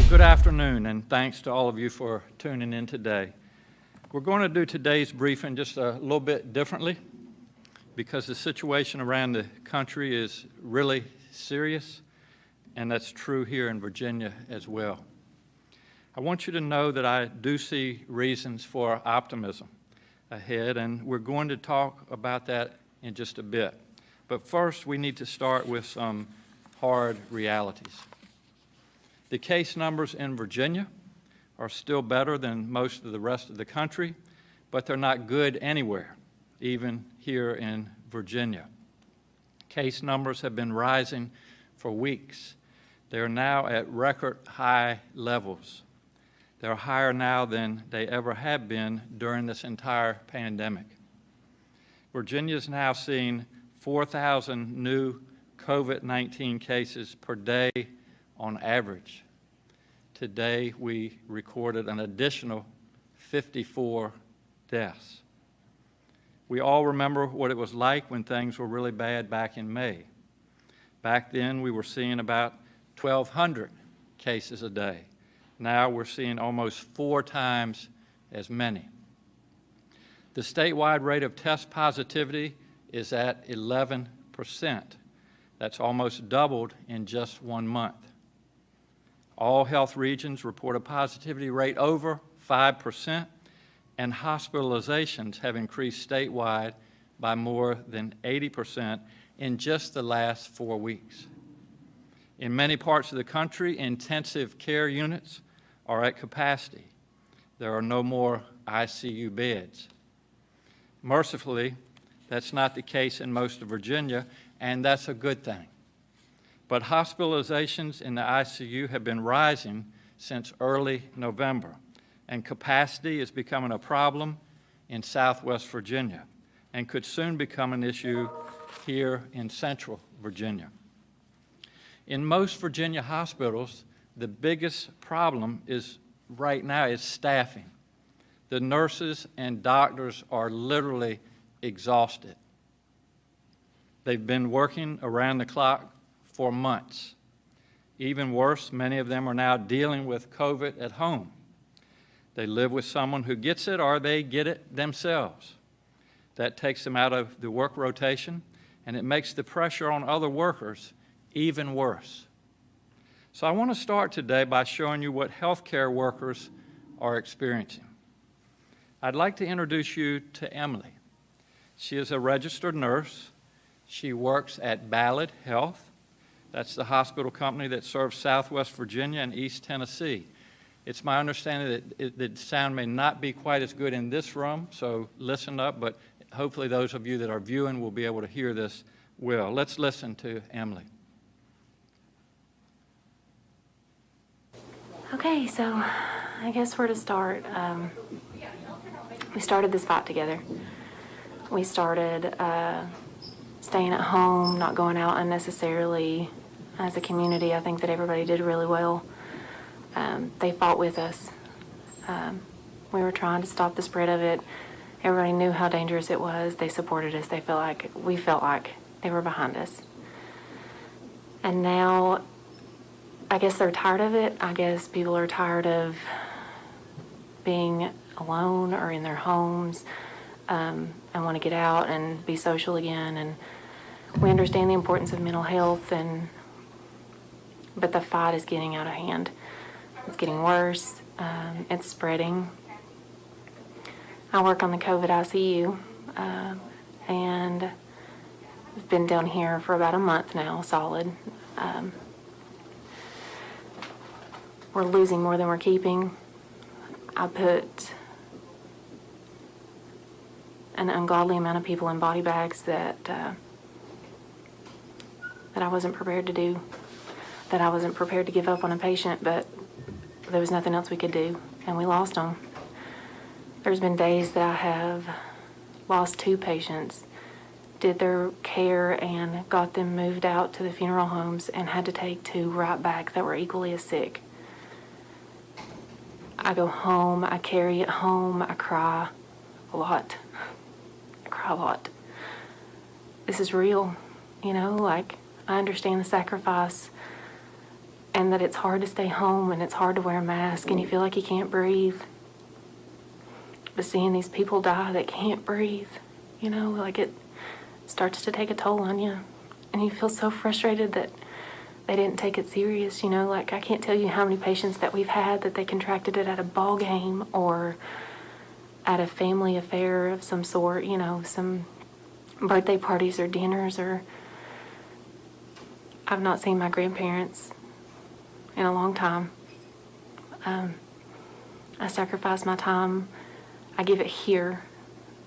Good afternoon, and thanks to all of you for tuning in today. We're going to do today's briefing just a little bit differently because the situation around the country is really serious, and that's true here in Virginia as well. I want you to know that I do see reasons for optimism ahead, and we're going to talk about that in just a bit. But first, we need to start with some hard realities. The case numbers in Virginia are still better than most of the rest of the country, but they're not good anywhere, even here in Virginia. Case numbers have been rising for weeks. They're now at record high levels. They're higher now than they ever have been during this entire pandemic. Virginia is now seeing 4,000 new COVID-19 cases per day on average. Today, we recorded an additional 54 deaths. We all remember what it was like when things were really bad back in May. Back then, we were seeing about 1,200 cases a day. Now we're seeing almost 4 times as many. The statewide rate of test positivity is at 11%. That's almost doubled in just 1 month. All health regions report a positivity rate over 5%, and hospitalizations have increased statewide by more than 80% in just the last 4 weeks. In many parts of the country, intensive care units are at capacity. There are no more ICU beds. Mercifully, that's not the case in most of Virginia, and that's a good thing. But hospitalizations in the ICU have been rising since early November, and capacity is becoming a problem in Southwest Virginia and could soon become an issue here in Central Virginia. In most Virginia hospitals, the biggest problem right now is staffing. The nurses and doctors are literally exhausted. They've been working around the clock for months. Even worse, many of them are now dealing with COVID at home. They live with someone who gets it or they get it themselves. That takes them out of the work rotation, and it makes the pressure on other workers even worse. So I want to start today by showing you what healthcare workers are experiencing. I'd like to introduce you to Emily. She is a registered nurse. She works at Ballad Health. That's the hospital company that serves Southwest Virginia and East Tennessee. It's my understanding that the sound may not be quite as good in this room, so listen up, but hopefully those of you that are viewing will be able to hear this well. Let's listen to Emily. Okay, so I guess where to start. We started this fight together. We started staying at home, not going out unnecessarily. As a community, I think that everybody did really well. They fought with us. We were trying to stop the spread of it. Everybody knew how dangerous it was. They supported us. We felt like they were behind us. And now, I guess they're tired of it. I guess people are tired of being alone or in their homes and want to get out and be social again. And we understand the importance of mental health, but the fight is getting out of hand. It's getting worse. It's spreading. I work on the COVID ICU, and I've been down here for about a month now, solid. We're losing more than we're keeping. I put an ungodly amount of people in body bags that I wasn't prepared to do, that I wasn't prepared to give up on a patient, but there was nothing else we could do, and we lost them. There's been days that I have lost 2 patients, did their care and got them moved out to the funeral homes and had to take 2 right back that were equally as sick. I go home, I carry it home, I cry a lot. I cry a lot. This is real, I understand the sacrifice and that it's hard to stay home and it's hard to wear a mask and you feel like you can't breathe. But seeing these people die that can't breathe, you know, like it starts to take a toll on you. And you feel so frustrated that they didn't take it serious, you know, like I can't tell you how many patients that we've had that they contracted it at a ball game or at a family affair of some sort, you know, some birthday parties or dinners, or I've not seen my grandparents in a long time. I sacrifice my time, I give it here,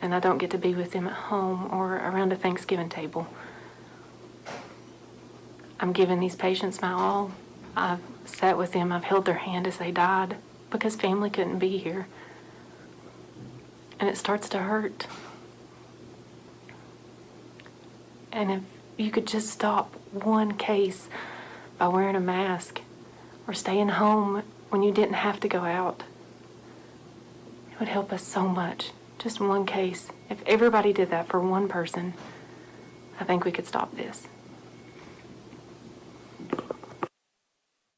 and I don't get to be with them at home or around a Thanksgiving table. I'm giving these patients my all. I've sat with them, I've held their hand as they died because family couldn't be here. And it starts to hurt. And if you could just stop one case by wearing a mask or staying home when you didn't have to go out, it would help us so much. Just one case. If everybody did that for one person, I think we could stop this.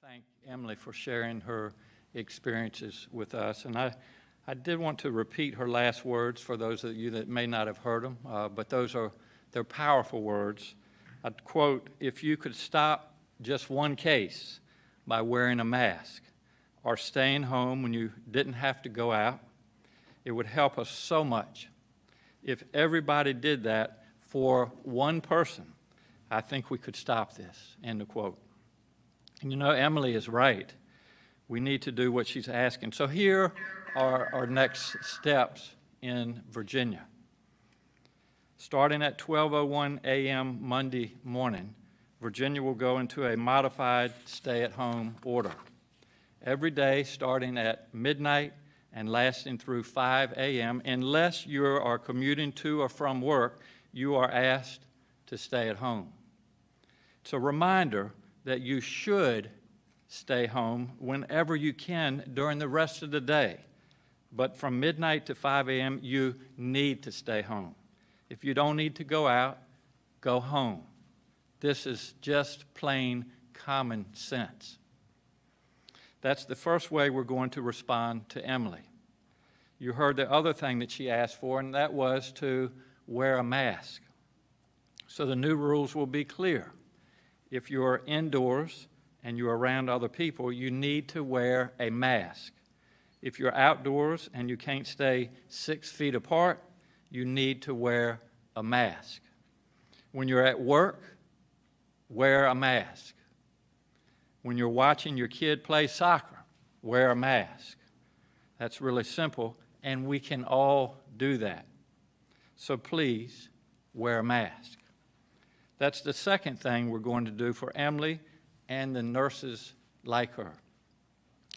Thank Emily for sharing her experiences with us. And I did want to repeat her last words for those of you that may not have heard them, but they're powerful words. I'd quote, "If you could stop just one case by wearing a mask or staying home when you didn't have to go out, it would help us so much. If everybody did that for one person, I think we could stop this," end of quote. And you know, Emily is right. We need to do what she's asking. So here are our next steps in Virginia. Starting at 12:01 a.m. Monday morning, Virginia will go into a modified stay-at-home order. Every day starting at midnight and lasting through 5 a.m., unless you are commuting to or from work, you are asked to stay at home. It's a reminder that you should stay home whenever you can during the rest of the day. But from midnight to 5 a.m., you need to stay home. If you don't need to go out, go home. This is just plain common sense. That's the first way we're going to respond to Emily. You heard the other thing that she asked for, and that was to wear a mask. So the new rules will be clear. If you're indoors and you're around other people, you need to wear a mask. If you're outdoors and you can't stay 6 feet apart, you need to wear a mask. When you're at work, wear a mask. When you're watching your kid play soccer, wear a mask. That's really simple, and we can all do that. So please, wear a mask. That's the second thing we're going to do for Emily and the nurses like her.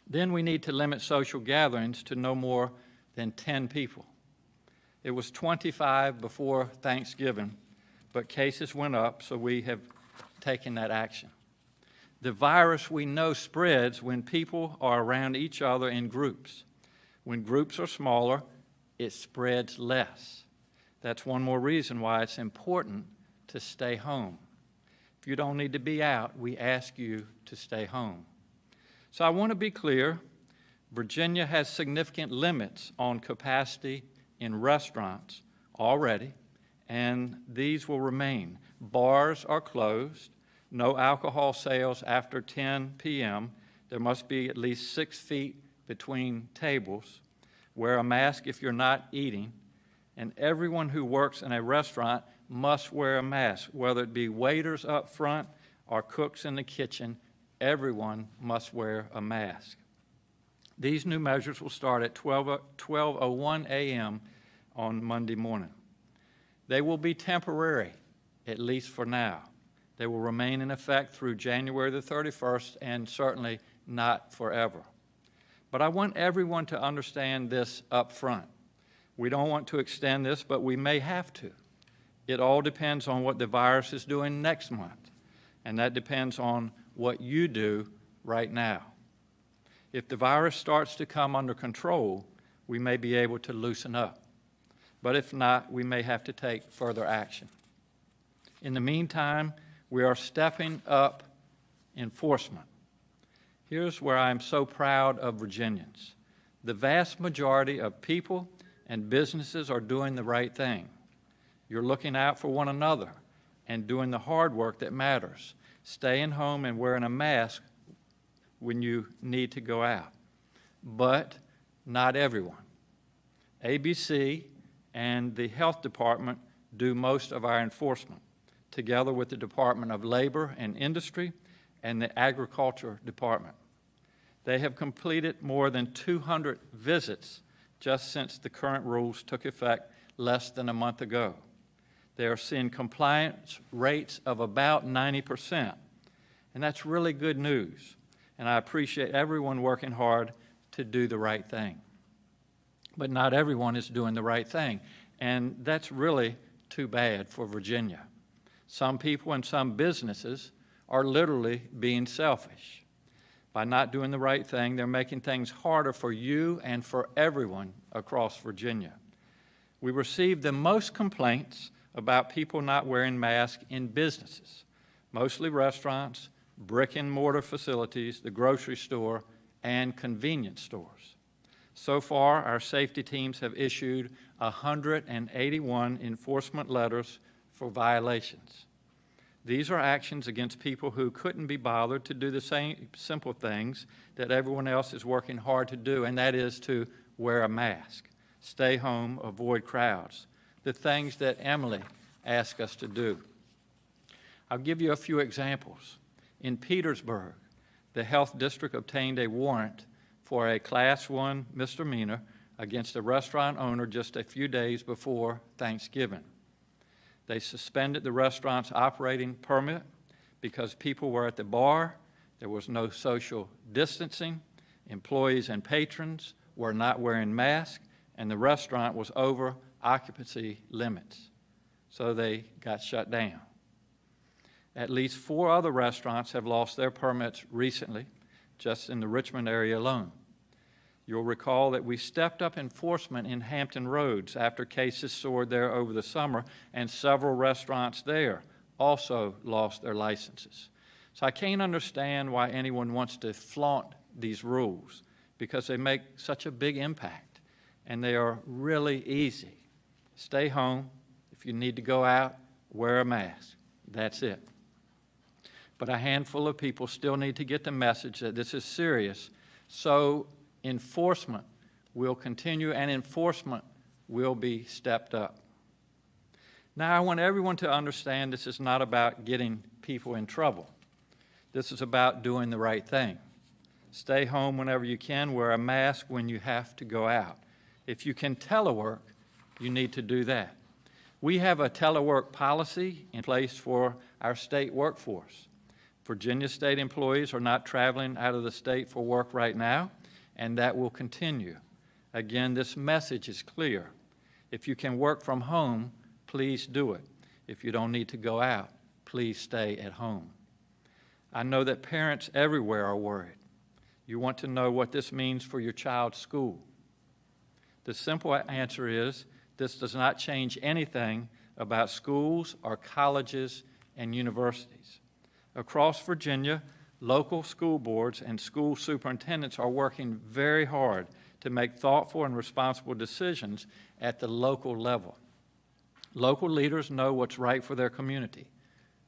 Then we need to limit social gatherings to no more than 10 people. It was 25 before Thanksgiving, but cases went up, so we have taken that action. The virus we know spreads when people are around each other in groups. When groups are smaller, it spreads less. That's one more reason why it's important to stay home. If you don't need to be out, we ask you to stay home. So I want to be clear, Virginia has significant limits on capacity in restaurants already, and these will remain. Bars are closed, no alcohol sales after 10 p.m. There must be at least 6 feet between tables. Wear a mask if you're not eating, and everyone who works in a restaurant must wear a mask, whether it be waiters up front or cooks in the kitchen. Everyone must wear a mask. These new measures will start at 12:01 a.m. on Monday morning. They will be temporary, at least for now. They will remain in effect through January the 31st and certainly not forever. But I want everyone to understand this up front. We don't want to extend this, but we may have to. It all depends on what the virus is doing next month, and that depends on what you do right now. If the virus starts to come under control, we may be able to loosen up. But if not, we may have to take further action. In the meantime, we are stepping up enforcement. Here's where I'm so proud of Virginians. The vast majority of people and businesses are doing the right thing. You're looking out for one another and doing the hard work that matters, staying home and wearing a mask when you need to go out. But not everyone. ABC and the Health Department do most of our enforcement, together with the Department of Labor and Industry and the Agriculture Department. They have completed more than 200 visits just since the current rules took effect less than a month ago. They are seeing compliance rates of about 90%, and that's really good news, and I appreciate everyone working hard to do the right thing. But not everyone is doing the right thing, and that's really too bad for Virginia. Some people and some businesses are literally being selfish. By not doing the right thing, they're making things harder for you and for everyone across Virginia. We received the most complaints about people not wearing masks in businesses, mostly restaurants, brick-and-mortar facilities, the grocery store, and convenience stores. So far, our safety teams have issued 181 enforcement letters for violations. These are actions against people who couldn't be bothered to do the same simple things that everyone else is working hard to do, and that is to wear a mask, stay home, avoid crowds, the things that Emily asked us to do. I'll give you a few examples. In Petersburg, the health district obtained a warrant for a Class 1 misdemeanor against a restaurant owner just a few days before Thanksgiving. They suspended the restaurant's operating permit because people were at the bar, there was no social distancing, employees and patrons were not wearing masks, and the restaurant was over occupancy limits. So they got shut down. At least 4 other restaurants have lost their permits recently, just in the Richmond area alone. You'll recall that we stepped up enforcement in Hampton Roads after cases soared there over the summer, and several restaurants there also lost their licenses. So I can't understand why anyone wants to flaunt these rules, because they make such a big impact, and they are really easy. Stay home. If you need to go out, wear a mask. That's it. But a handful of people still need to get the message that this is serious, so enforcement will continue and enforcement will be stepped up. Now, I want everyone to understand this is not about getting people in trouble. This is about doing the right thing. Stay home whenever you can, wear a mask when you have to go out. If you can telework, you need to do that. We have a telework policy in place for our state workforce. Virginia state employees are not traveling out of the state for work right now, and that will continue. Again, this message is clear. If you can work from home, please do it. If you don't need to go out, please stay at home. I know that parents everywhere are worried. You want to know what this means for your child's school. The simple answer is this does not change anything about schools or colleges and universities. Across Virginia, local school boards and school superintendents are working very hard to make thoughtful and responsible decisions at the local level. Local leaders know what's right for their community.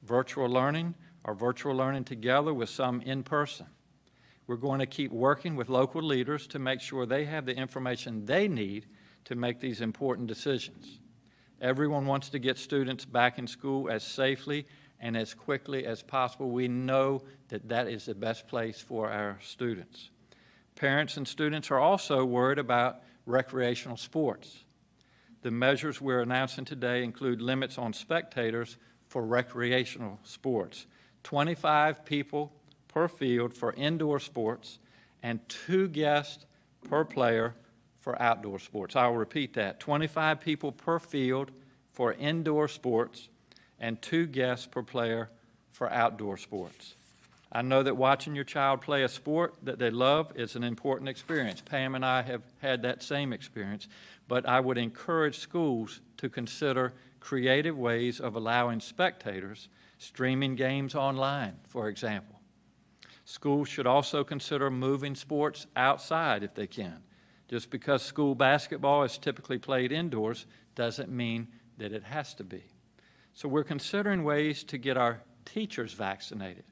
Virtual learning or virtual learning together with some in person. We're going to keep working with local leaders to make sure they have the information they need to make these important decisions. Everyone wants to get students back in school as safely and as quickly as possible. We know that that is the best place for our students. Parents and students are also worried about recreational sports. The measures we're announcing today include limits on spectators for recreational sports, 25 people per field for indoor sports, and 2 guests per player for outdoor sports. I'll repeat that, 25 people per field for indoor sports, and 2 guests per player for outdoor sports. I know that watching your child play a sport that they love is an important experience. Pam and I have had that same experience, but I would encourage schools to consider creative ways of allowing spectators streaming games online, for example. Schools should also consider moving sports outside if they can. Just because school basketball is typically played indoors doesn't mean that it has to be. So we're considering ways to get our teachers vaccinated,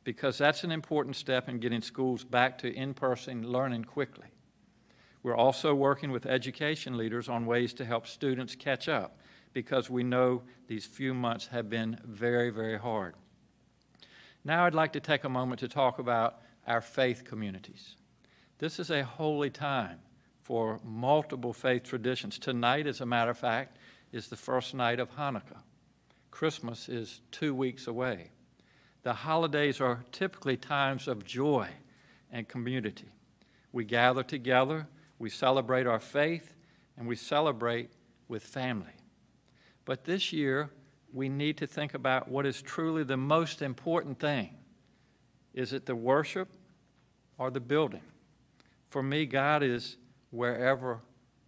because that's an important step in getting schools back to in-person learning quickly. We're also working with education leaders on ways to help students catch up, because we know these few months have been very, very hard. Now I'd like to take a moment to talk about our faith communities. This is a holy time for multiple faith traditions. Tonight, as a matter of fact, is the first night of Hanukkah. Christmas is 2 weeks away. The holidays are typically times of joy and community. We gather together, we celebrate our faith, and we celebrate with family. But this year, we need to think about what is truly the most important thing. Is it the worship or the building? For me, God is wherever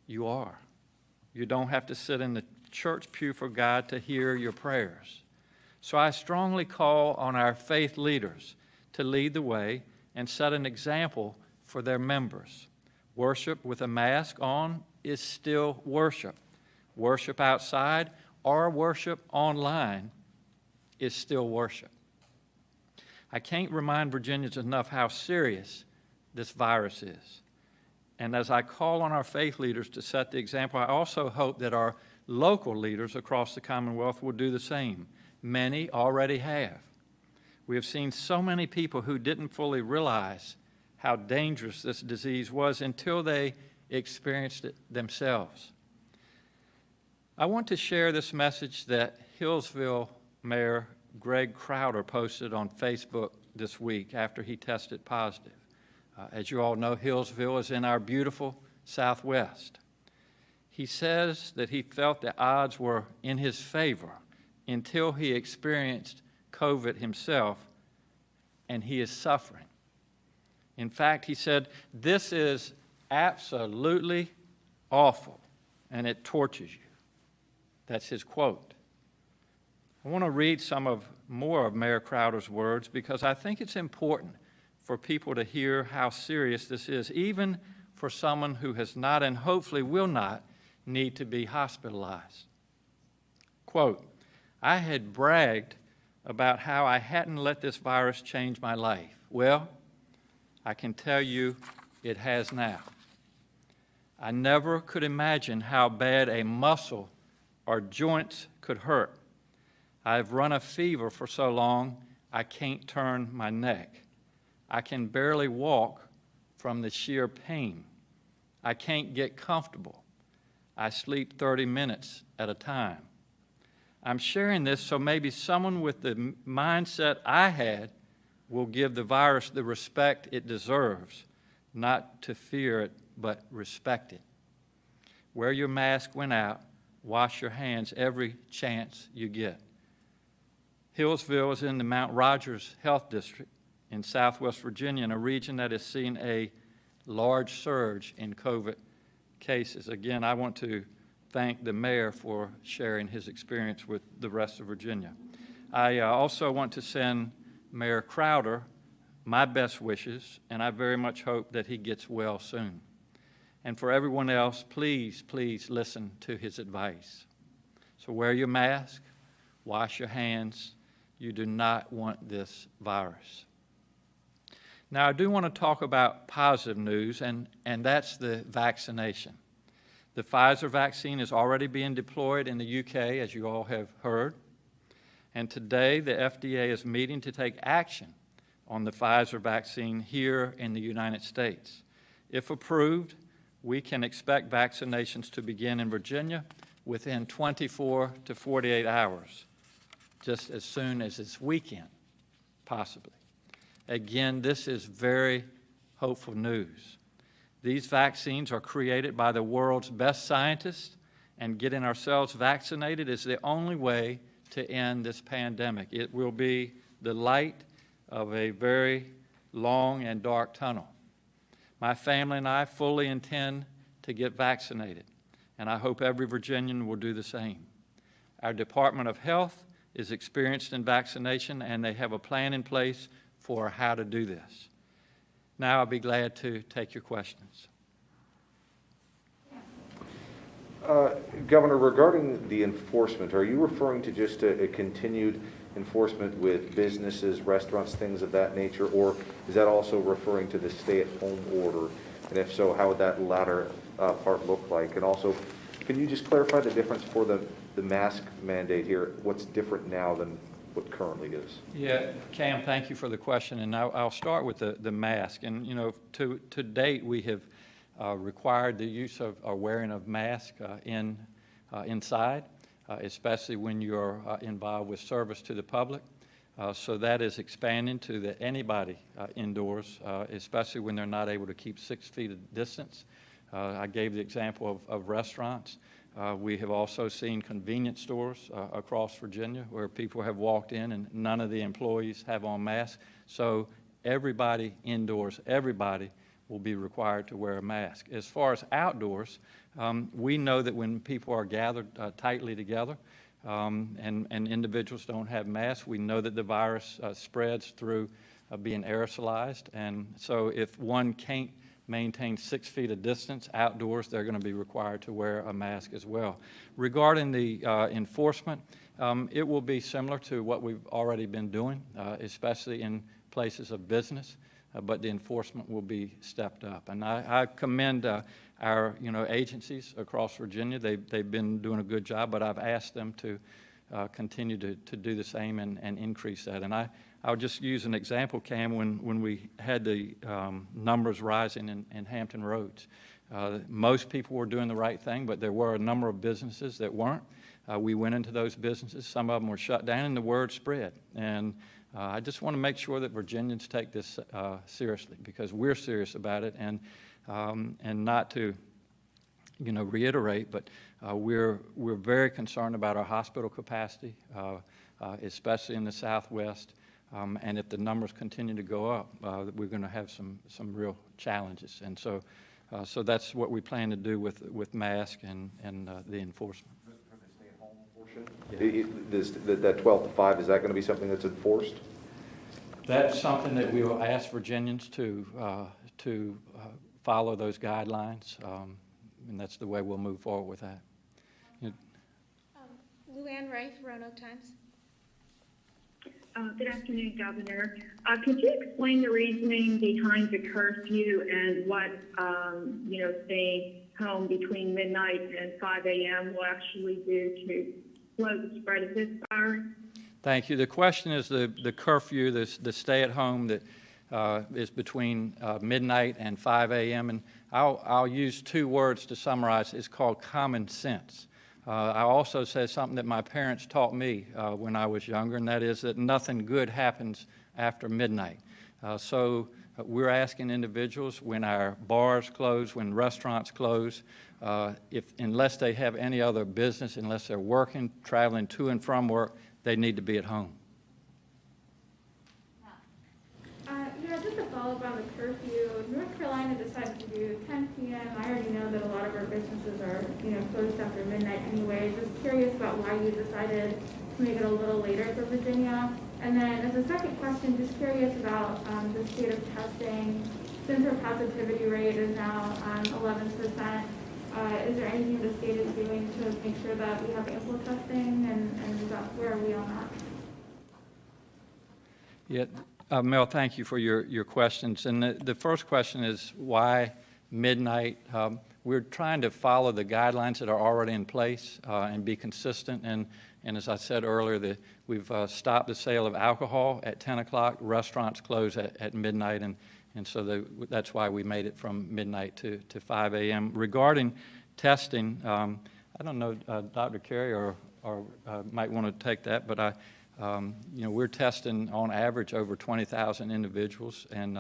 you are. You don't have to sit in the church pew for God to hear your prayers. So I strongly call on our faith leaders to lead the way and set an example for their members. Worship with a mask on is still worship. Worship outside or worship online is still worship. I can't remind Virginians enough how serious this virus is. And as I call on our faith leaders to set the example, I also hope that our local leaders across the Commonwealth will do the same. Many already have. We have seen so many people who didn't fully realize how dangerous this disease was until they experienced it themselves. I want to share this message that Hillsville Mayor Greg Crowder posted on Facebook this week after he tested positive. As you all know, Hillsville is in our beautiful Southwest. He says that he felt the odds were in his favor until he experienced COVID himself, and he is suffering. In fact, he said, "This is absolutely awful, and it tortures you." That's his quote. I want to read more of Mayor Crowder's words because I think it's important for people to hear how serious this is, even for someone who has not and hopefully will not need to be hospitalized. Quote, "I had bragged about how I hadn't let this virus change my life. Well, I can tell you it has now. I never could imagine how bad a muscle or joints could hurt. I've run a fever for so long I can't turn my neck. I can barely walk from the sheer pain. I can't get comfortable. I sleep 30 minutes at a time. I'm sharing this so maybe someone with the mindset I had will give the virus the respect it deserves, not to fear it, but respect it. Wear your mask when out. Wash your hands every chance you get." Hillsville is in the Mount Rogers Health District in Southwest Virginia, in a region that has seen a large surge in COVID cases. Again, I want to thank the mayor for sharing his experience with the rest of Virginia. I also want to send Mayor Crowder my best wishes, and I very much hope that he gets well soon. And for everyone else, please, please listen to his advice. So wear your mask, wash your hands. You do not want this virus. Now, I do want to talk about positive news, and that's the vaccination. The Pfizer vaccine is already being deployed in the UK, as you all have heard. And today, the FDA is meeting to take action on the Pfizer vaccine here in the United States. If approved, we can expect vaccinations to begin in Virginia within 24 to 48 hours, just as soon as this weekend, possibly. Again, this is very hopeful news. These vaccines are created by the world's best scientists, and getting ourselves vaccinated is the only way to end this pandemic. It will be the light of a very long and dark tunnel. My family and I fully intend to get vaccinated, and I hope every Virginian will do the same. Our Department of Health is experienced in vaccination, and they have a plan in place for how to do this. Now I'll be glad to take your questions. Governor, regarding the enforcement, are you referring to just a continued enforcement with businesses, restaurants, things of that nature, or is that also referring to the stay-at-home order? And if so, how would that latter part look like? And also, can you just clarify the difference for the mask mandate here? What's different now than what currently is? Yeah, Cam, thank you for the question, and I'll start with the mask. And you know, to date, we have required the use of or wearing of mask inside, especially when you're involved with service to the public. So that is expanding to anybody indoors, especially when they're not able to keep 6 feet of distance. I gave the example of restaurants. We have also seen convenience stores across Virginia where people have walked in and none of the employees have on masks. So everybody indoors, everybody will be required to wear a mask. As far as outdoors, we know that when people are gathered tightly together and individuals don't have masks, we know that the virus spreads through being aerosolized. And so if one can't maintain 6 feet of distance outdoors, they're going to be required to wear a mask as well. Regarding the enforcement, it will be similar to what we've already been doing, especially in places of business. But the enforcement will be stepped up. And I commend our agencies across Virginia. They've been doing a good job, but I've asked them to continue to do the same and increase that. And I'll just use an example, Cam, when we had the numbers rising in Hampton Roads. Most people were doing the right thing, but there were a number of businesses that weren't. We went into those businesses. Some of them were shut down, and the word spread. And I just want to make sure that Virginians take this seriously, because we're serious about it, and not to, reiterate, but we're very concerned about our hospital capacity, especially in the Southwest, and if the numbers continue to go up, we're going to have some real challenges, and so that's what we plan to do with masks and the enforcement. Yeah. That 12 to 5, is that going to be something that's enforced? That's something that we will ask Virginians to follow those guidelines, and that's the way we'll move forward with that. Luann Rice, Roanoke Times. Good afternoon, Governor. Could you explain the reasoning behind the curfew and what, staying home between midnight and 5 a.m. will actually do to slow the spread of this virus? Thank you. The question is the curfew, the stay-at-home that is between midnight and 5 a.m. And I'll use 2 words to summarize. It's called common sense. I also said something that my parents taught me when I was younger, and that is that nothing good happens after midnight. So we're asking individuals, when our bars close, when restaurants close, unless they have any other business, unless they're working, traveling to and from work, they need to be at home. Just a follow-up on the curfew. North Carolina decided to do 10 p.m. I already know that a lot of our businesses are, closed after midnight anyway. Just curious about why you decided to make it a little later for Virginia. And then as a second question, just curious about the state of testing. Since our positivity rate is now 11%, is there anything the state is doing to make sure that we have ample testing, and where are we on that? Yeah, Mel, thank you for your questions. And the first question is why midnight? We're trying to follow the guidelines that are already in place and be consistent. And as I said earlier, we've stopped the sale of alcohol at 10 o'clock. Restaurants close at midnight, and so that's why we made it from midnight to 5 a.m. Regarding testing, I don't know, Dr. Carey or might want to take that, but we're testing on average over 20,000 individuals, and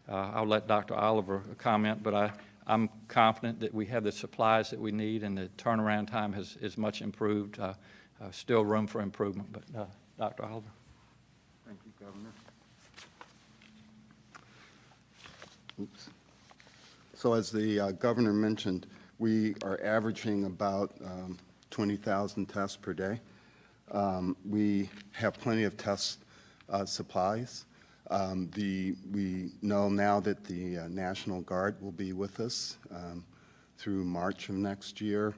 I'll let Dr. Oliver comment, but I'm confident that we have the supplies that we need, and the turnaround time is much improved. Still room for improvement, but Dr. Oliver. Thank you, Governor. Oops. So as the governor mentioned, we are averaging about 20,000 tests per day. We have plenty of test supplies. We know now that the National Guard will be with us through March of next year.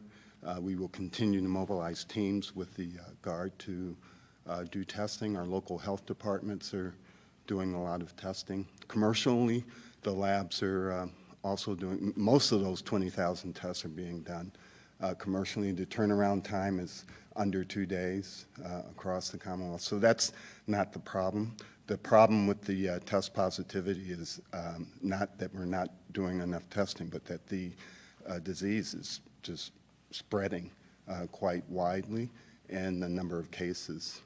We will continue to mobilize teams with the Guard to do testing. Our local health departments are doing a lot of testing. Commercially, the labs are also doing, most of those 20,000 tests are being done. Commercially, the turnaround time is under 2 days across the Commonwealth. So that's not the problem. The problem with the test positivity is not that we're not doing enough testing, but that the disease is just spreading quite widely, and the number of cases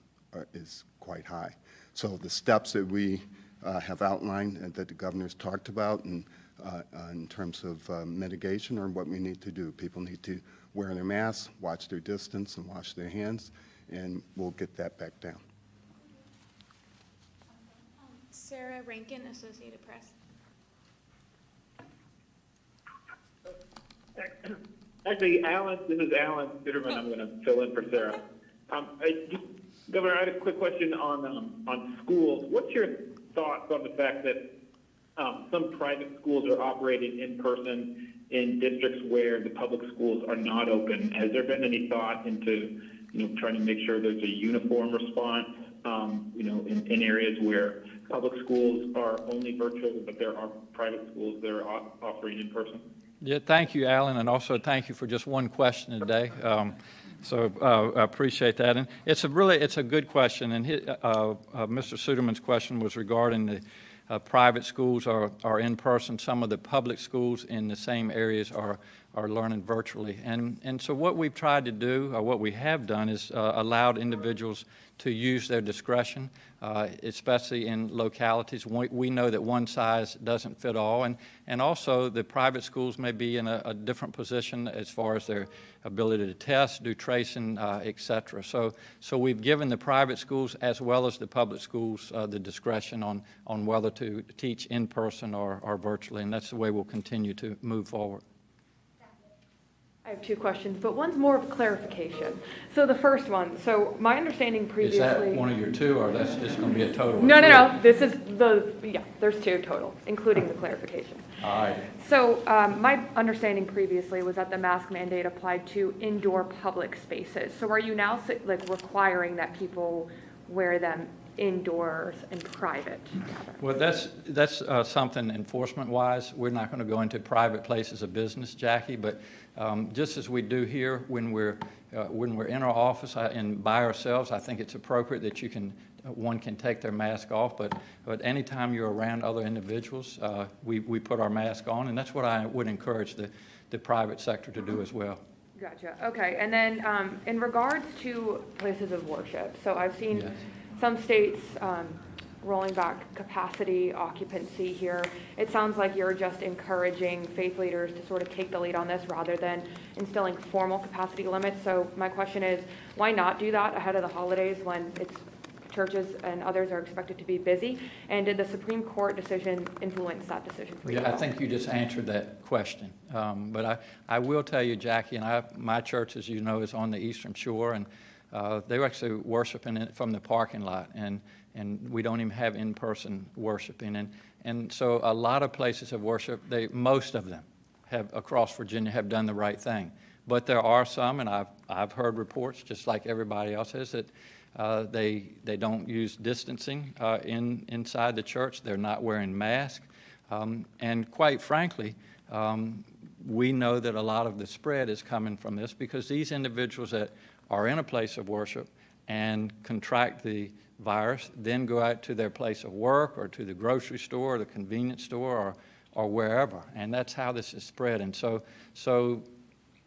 is quite high. So the steps that we have outlined and that the governor's talked about and in terms of mitigation are what we need to do. People need to wear their masks, watch their distance, and wash their hands, and we'll get that back down. Sarah Rankin, Associated Press. Actually, this is Alan Bitterman. I'm going to fill in for Sarah. Governor, I had a quick question on schools. What's your thoughts on the fact that some private schools are operating in person in districts where the public schools are not open? Has there been any thought into, trying to make sure there's a uniform response, in areas where public schools are only virtual, but there are private schools that are offering in person? Yeah, thank you, Alan, and also thank you for just one question today. I appreciate that, and it's a good question. And Mr. Suderman's question was regarding the private schools are in person. Some of the public schools in the same areas are learning virtually. And so what we've tried to do, or what we have done, is allowed individuals to use their discretion, especially in localities. We know that one size doesn't fit all, and also the private schools may be in a different position as far as their ability to test, do tracing, et cetera. So we've given the private schools as well as the public schools the discretion on whether to teach in person or virtually, and that's the way we'll continue to move forward. I have two questions, but one's more of clarification. So the first one, so my understanding previously... Is that one of your two, or that's just going to be a total? No. This is there's two total, including the clarification. All right. So my understanding previously was that the mask mandate applied to indoor public spaces. So are you now requiring that people wear them indoors and private? Well, that's something enforcement-wise. We're not going to go into private places of business, Jackie, but just as we do here when we're in our office and by ourselves, I think it's appropriate that one can take their mask off, but anytime you're around other individuals, we put our mask on, and that's what I would encourage the private sector to do as well. Gotcha. Okay. And then in regards to places of worship, so I've seen some states rolling back capacity occupancy here. It sounds like you're just encouraging faith leaders to sort of take the lead on this rather than instilling formal capacity limits. So my question is, why not do that ahead of the holidays when churches and others are expected to be busy? And did the Supreme Court decision influence that decision for you? Yeah, I think you just answered that question. But I will tell you, Jackie, and my church, as you know, is on the Eastern Shore, and they were actually worshiping from the parking lot, and we don't even have in-person worshiping. And so a lot of places of worship, most of them across Virginia have done the right thing. But there are some, and I've heard reports, just like everybody else has, that they don't use distancing inside the church. They're not wearing masks. And quite frankly, we know that a lot of the spread is coming from this because these individuals that are in a place of worship and contract the virus, then go out to their place of work or to the grocery store or the convenience store or wherever. And that's how this is spread. And so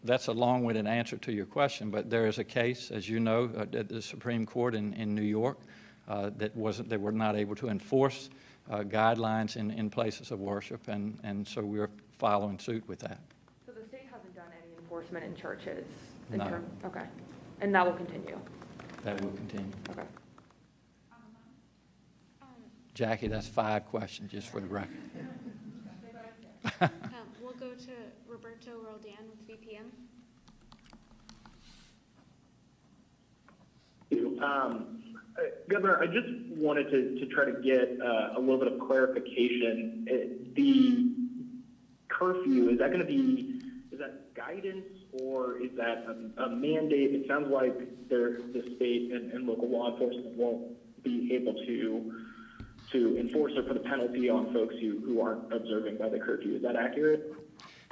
that's a long-winded answer to your question, but there is a case, as you know, at the Supreme Court in New York they were not able to enforce guidelines in places of worship, and so we're following suit with that. So the state hasn't done any enforcement in churches? No. Okay. And that will continue? That will continue. Okay. Jackie, that's 5 questions, just for the record. We'll go to Roberto Roldan with VPM. Governor, I just wanted to try to get a little bit of clarification. The curfew, is that guidance or is that a mandate? It sounds like the state and local law enforcement won't be able to enforce or put a penalty on folks who aren't observing by the curfew. Is that accurate?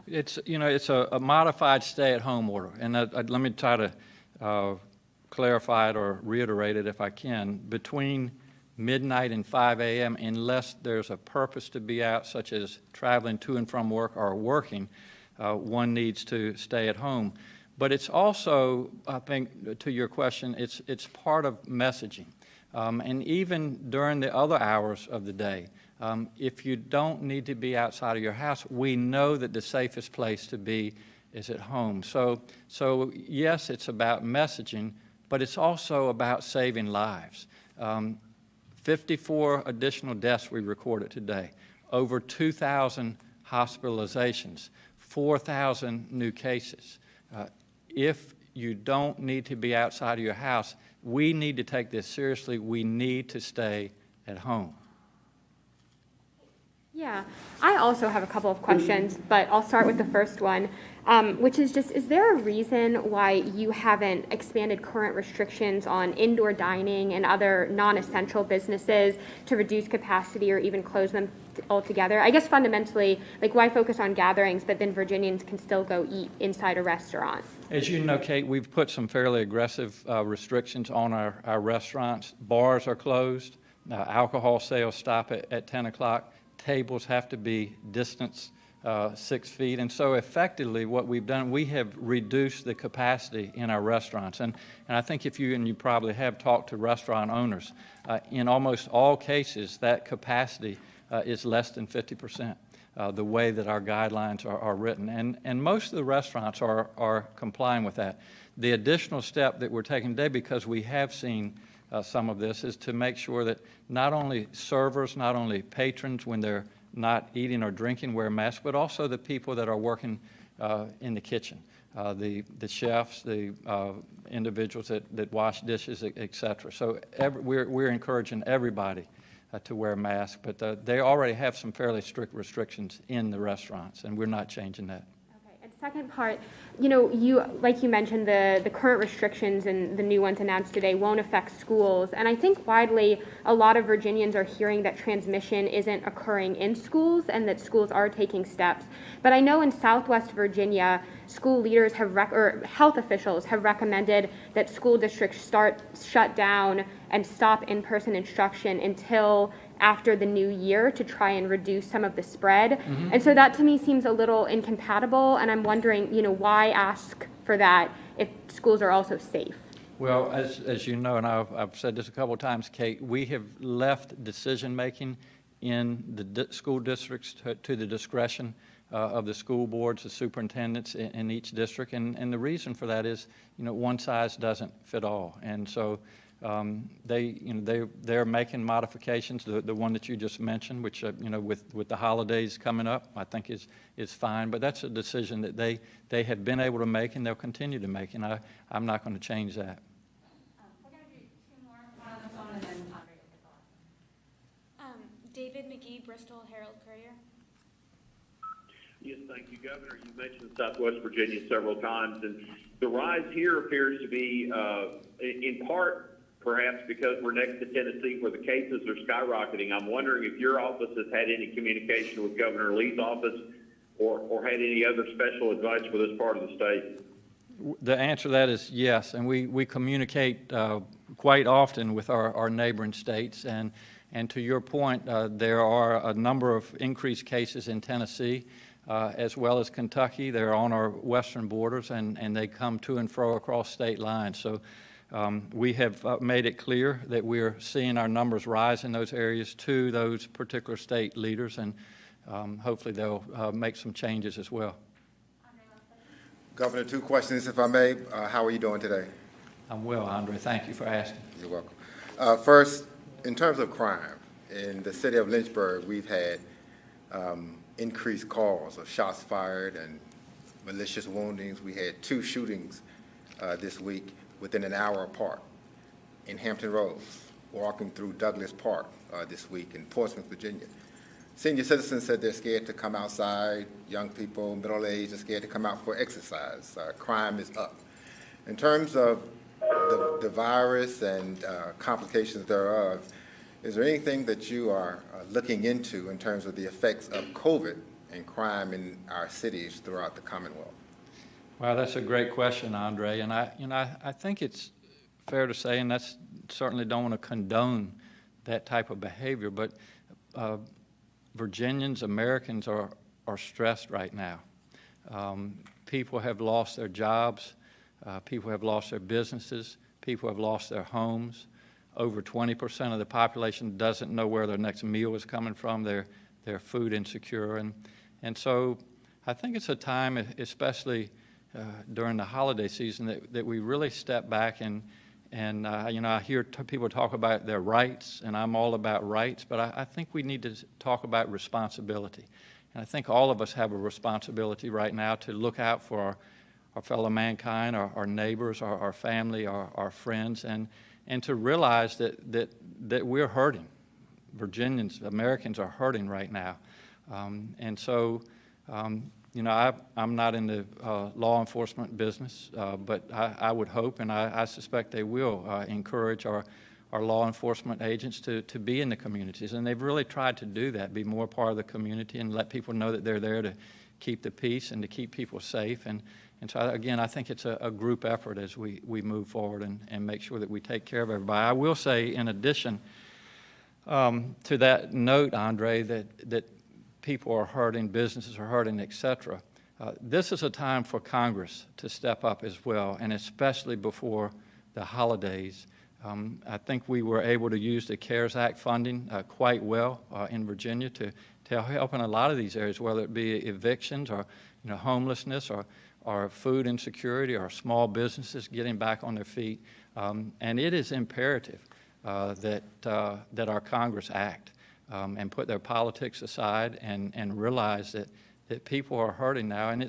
It's a modified stay-at-home order, and let me try to clarify it or reiterate it if I can. Between midnight and 5 a.m., unless there's a purpose to be out, such as traveling to and from work or working, one needs to stay at home. But it's also, I think, to your question, it's part of messaging. And even during the other hours of the day, if you don't need to be outside of your house, we know that the safest place to be is at home. So yes, it's about messaging, but it's also about saving lives. 54 additional deaths we recorded today, over 2,000 hospitalizations, 4,000 new cases. If you don't need to be outside of your house, we need to take this seriously. We need to stay at home. Yeah, I also have a couple of questions, but I'll start with the first one, which is just, is there a reason why you haven't expanded current restrictions on indoor dining and other non-essential businesses to reduce capacity or even close them altogether? I guess fundamentally, like, why focus on gatherings, but then Virginians can still go eat inside a restaurant? As you know, Kate, we've put some fairly aggressive restrictions on our restaurants. Bars are closed. Alcohol sales stop at 10 o'clock. Tables have to be distanced 6 feet. And so effectively what we've done, we have reduced the capacity in our restaurants. And I think if you probably have talked to restaurant owners, in almost all cases, that capacity is less than 50%, the way that our guidelines are written. And most of the restaurants are complying with that. The additional step that we're taking today, because we have seen some of this, is to make sure that not only servers, not only patrons, when they're not eating or drinking, wear masks, but also the people that are working in the kitchen, the chefs, the individuals that wash dishes, et cetera. So we're encouraging everybody to wear masks, but they already have some fairly strict restrictions in the restaurants, and we're not changing that. Second part, like you mentioned, the current restrictions and the new ones announced today won't affect schools. And I think widely, a lot of Virginians are hearing that transmission isn't occurring in schools and that schools are taking steps. But I know in Southwest Virginia, school leaders or health officials have recommended that school districts shut down and stop in-person instruction until after the new year to try and reduce some of the spread. Mm-hmm. And so that to me seems a little incompatible, and I'm wondering, why ask for that if schools are also safe? Well, as you know, and I've said this a couple of times, Kate, we have left decision-making in the school districts to the discretion of the school boards, the superintendents in each district, and the reason for that is, one size doesn't fit all. And so they're making modifications. The one that you just mentioned, which with the holidays coming up, I think is fine. But that's a decision that they have been able to make, and they'll continue to make. And I'm not going to change that. We're going to do two more, one on the phone, and then Andre will follow. David McGee, Bristol Herald Courier. Yes, thank you, Governor. You mentioned Southwest Virginia several times, and the rise here appears to be in part perhaps because we're next to Tennessee where the cases are skyrocketing. I'm wondering if your office has had any communication with Governor Lee's office or had any other special advice for this part of the state. The answer to that is yes, and we communicate quite often with our neighboring states. And to your point, there are a number of increased cases in Tennessee, as well as Kentucky. They're on our western borders, and they come to and fro across state lines. So we have made it clear that we're seeing our numbers rise in those areas to those particular state leaders, and hopefully they'll make some changes as well. Governor, 2 questions, if I may. How are you doing today? I'm well, Andre. Thank you for asking. You're welcome. First, in terms of crime, in the city of Lynchburg, we've had increased calls of shots fired and malicious woundings. We had 2 shootings this week within an hour apart in Hampton Roads, walking through Douglas Park this week in Portsmouth, Virginia. Senior citizens said they're scared to come outside. Young people, middle-aged, are scared to come out for exercise. Crime is up. In terms of the virus and complications thereof, is there anything that you are looking into in terms of the effects of COVID and crime in our cities throughout the Commonwealth? Well, that's a great question, Andre, and I think it's fair to say, and that's certainly don't want to condone that type of behavior, but Virginians, Americans are stressed right now. People have lost their jobs, people have lost their businesses, people have lost their homes. Over 20% of the population doesn't know where their next meal is coming from. They're food insecure, and so I think it's a time, especially during the holiday season, that we really step back and I hear people talk about their rights, and I'm all about rights, but I think we need to talk about responsibility. And I think all of us have a responsibility right now to look out for our fellow mankind, our neighbors, our family, our friends, and to realize that we're hurting. Virginians, Americans are hurting right now. And so, I'm not in the law enforcement business, but I would hope, and I suspect they will encourage our law enforcement agents to be in the communities. And they've really tried to do that, be more part of the community and let people know that they're there to keep the peace and to keep people safe. And so, again, I think it's a group effort as we move forward and make sure that we take care of everybody. I will say, in addition to that note, Andre, that people are hurting, businesses are hurting, et cetera. This is a time for Congress to step up as well, and especially before the holidays. I think we were able to use the CARES Act funding quite well in Virginia to help in a lot of these areas, whether it be evictions or homelessness or food insecurity or small businesses getting back on their feet. And it is imperative that our Congress act and put their politics aside and realize that people are hurting now. And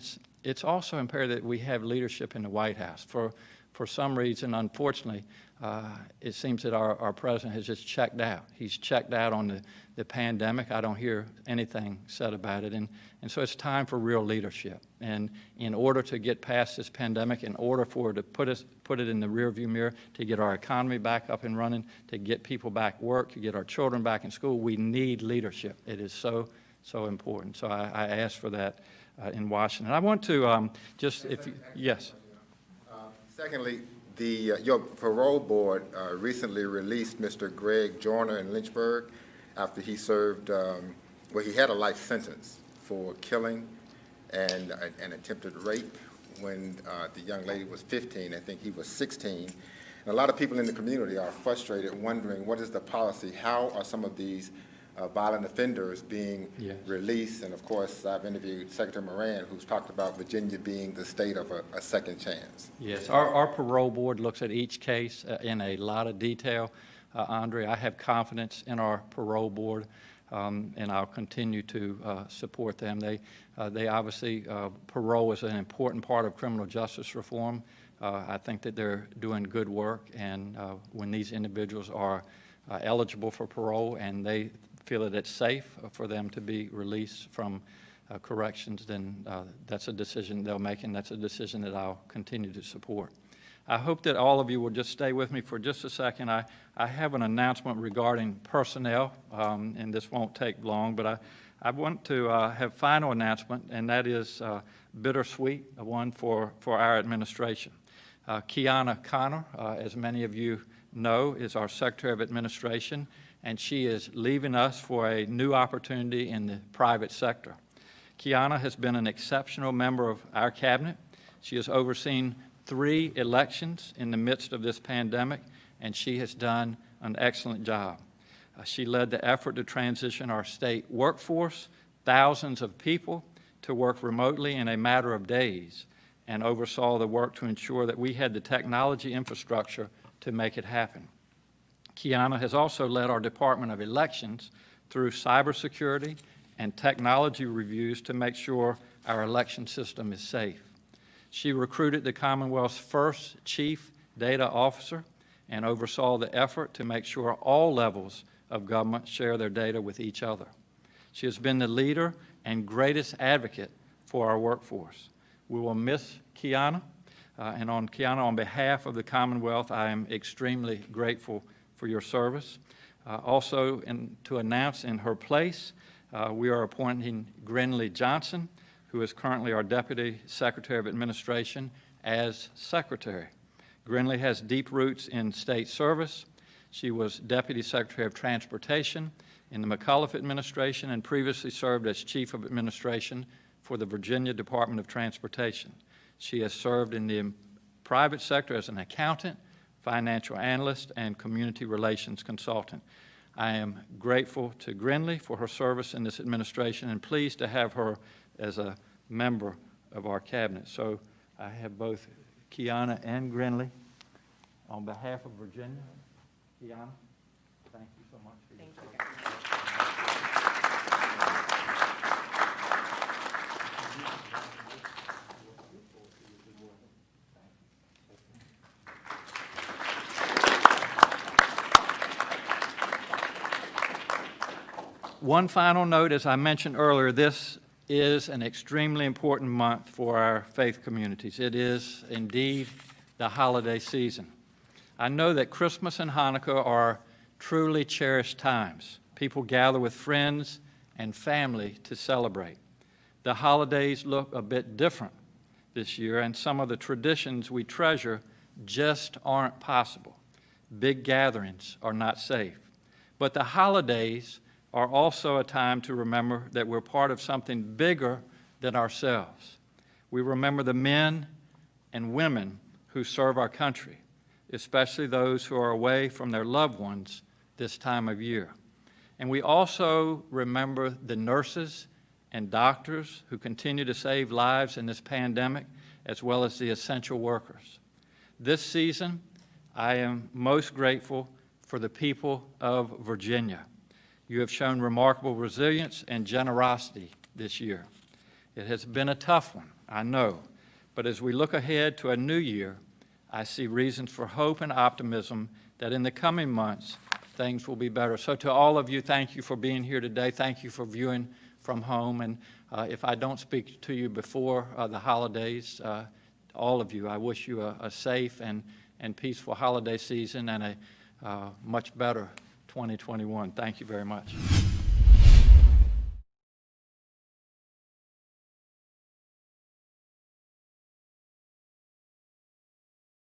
it's also imperative that we have leadership in the White House. For some reason, unfortunately, it seems that our president has just checked out. He's checked out on the pandemic. I don't hear anything said about it. And so it's time for real leadership. And in order to get past this pandemic, in order for it to put it in the rearview mirror, to get our economy back up and running, to get people back work, to get our children back in school, we need leadership. It is so important. So I ask for that in Washington. I want to yes. Secondly, your parole board recently released Mr. Greg Joyner in Lynchburg after he served, he had a life sentence for killing and an attempted rape when the young lady was 15. I think he was 16. And a lot of people in the community are frustrated, wondering what is the policy? How are some of these violent offenders being released? And of course, I've interviewed Secretary Moran, who's talked about Virginia being the state of a second chance. Yes, our parole board looks at each case in a lot of detail. Andre, I have confidence in our parole board, and I'll continue to support them. They obviously, parole is an important part of criminal justice reform. I think that they're doing good work, and when these individuals are eligible for parole and they feel that it's safe for them to be released from corrections, then that's a decision they'll make, and that's a decision that I'll continue to support. I hope that all of you will just stay with me for just a second. I have an announcement regarding personnel, and this won't take long, but I want to have final announcement, and that is bittersweet, one for our administration. Kiana Connor, as many of you know, is our Secretary of Administration, and she is leaving us for a new opportunity in the private sector. Kiana has been an exceptional member of our cabinet. She has overseen 3 elections in the midst of this pandemic, and she has done an excellent job. She led the effort to transition our state workforce, thousands of people, to work remotely in a matter of days, and oversaw the work to ensure that we had the technology infrastructure to make it happen. Kiana has also led our Department of Elections through cybersecurity and technology reviews to make sure our election system is safe. She recruited the Commonwealth's first chief data officer, and oversaw the effort to make sure all levels of government share their data with each other. She has been the leader and greatest advocate for our workforce. We will miss Kiana, and on behalf of the Commonwealth, I am extremely grateful for your service. Also, to announce in her place, we are appointing Grinley Johnson, who is currently our Deputy Secretary of Administration, as Secretary. Grinley has deep roots in state service. She was Deputy Secretary of Transportation in the McAuliffe administration and previously served as Chief of Administration for the Virginia Department of Transportation. She has served in the private sector as an accountant, financial analyst, and community relations consultant. I am grateful to Grinley for her service in this administration and pleased to have her as a member of our cabinet. So I have both Kiana and Grinley. On behalf of Virginia, Kiana, thank you so much for your service. One final note, as I mentioned earlier, this is an extremely important month for our faith communities. It is indeed the holiday season. I know that Christmas and Hanukkah are truly cherished times. People gather with friends and family to celebrate. The holidays look a bit different this year, and some of the traditions we treasure just aren't possible. Big gatherings are not safe. But the holidays are also a time to remember that we're part of something bigger than ourselves. We remember the men and women who serve our country, especially those who are away from their loved ones this time of year. And we also remember the nurses and doctors who continue to save lives in this pandemic, as well as the essential workers. This season, I am most grateful for the people of Virginia. You have shown remarkable resilience and generosity this year. It has been a tough one, I know, but as we look ahead to a new year, I see reasons for hope and optimism that in the coming months, things will be better. So to all of you, thank you for being here today. Thank you for viewing from home. And if I don't speak to you before the holidays, all of you, I wish you a safe and peaceful holiday season and a much better 2021. Thank you very much.